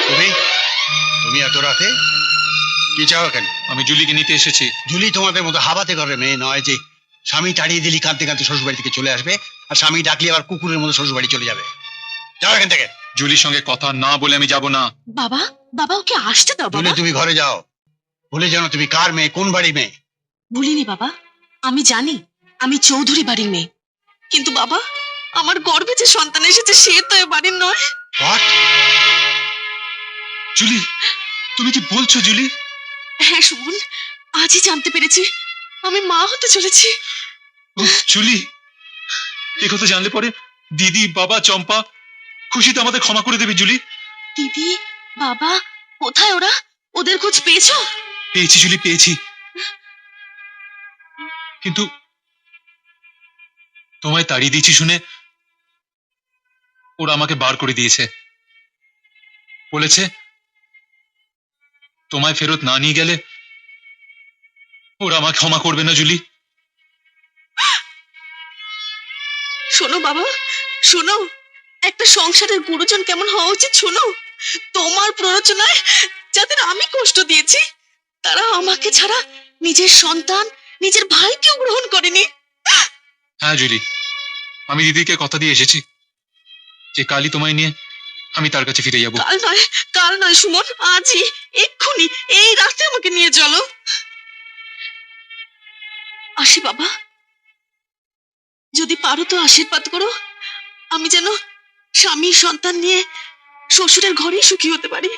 তুমি তুমি এত রাতে কি চাও এখানে? আমি জুলিকে নিতে এসেছি। জুলি তোমাদের মতো হাবাতে করে মেয়ে নয় যে স্বামী তাড়িয়ে দিলি কাঁদতে কাঁদতে শ্বশুর বাড়ি থেকে চলে আসবে, আর স্বামী ডাকলে আবার কুকুরের মতো শ্বশুর বাড়ি চলে যাবে। যাও এখান থেকে। জুলির সঙ্গে কথা না বলে আমি যাব না। বাবা, বাবা ওকে আসতে দাও জুলি বাবা। তুমি ঘরে যাও, ভুলে যেন তুমি কার মেয়ে, কোন বাড়ি মেয়ে। ভুলিনি বাবা, আমি জানি আমি চৌধুরী বাড়ির মেয়ে, কিন্তু বাবা আমার গর্ভে যে সন্তান এসেছে সে তো এ বাড়ির নয়। What? জুলি, তুমি কি বলছো জুলি? হ্যাঁ সুমন, আজই জানতে পেরেছি আমি মা হতে চলেছি। উফ, জুলি, এ কথা জানলে পরে দিদি, বাবা, চম্পা খুশিতে আমাদের ক্ষমা করে দেবে। জুলি, দিদি, বাবা কোথায় ওরা? ওদের খোঁজ পেয়েছো? পেয়েছি জুলি, পেয়েছি। কিন্তু তোমায় তাড়িয়ে দিয়েছি শুনে ওরা আমাকে বার করে দিয়েছে। বলেছে তোমায় ফেরত না নিয়ে গেলে ওরা আমাকে ক্ষমা করবে না। জুলি, শোনো বাবা, শোনো, একটা সংসারের গুরুজন কেমন হওয়া উচিত শোনো। তোমার প্ররোচনায় যাদের আমি কষ্ট দিয়েছি তারা আমাকে ছাড়া নিজের সন্তান, নিজের ভাইকেও গ্রহণ করেনি। হ্যাঁ জুলি, আমি দিদিকে কথা দিয়ে এসেছি যে কালই তোমায় নিয়ে আমি তার কাছে ফিরে যাব। কাল নয় সুমন, আজই, এক্ষুনি, এই রাতে আমাকে নিয়ে চলো। আসি বাবা, যদি পারো তো আশীর্বাদ করো আমি যেন স্বামী সন্তান নিয়ে শ্বশুরের ঘরেই সুখী হতে পারি।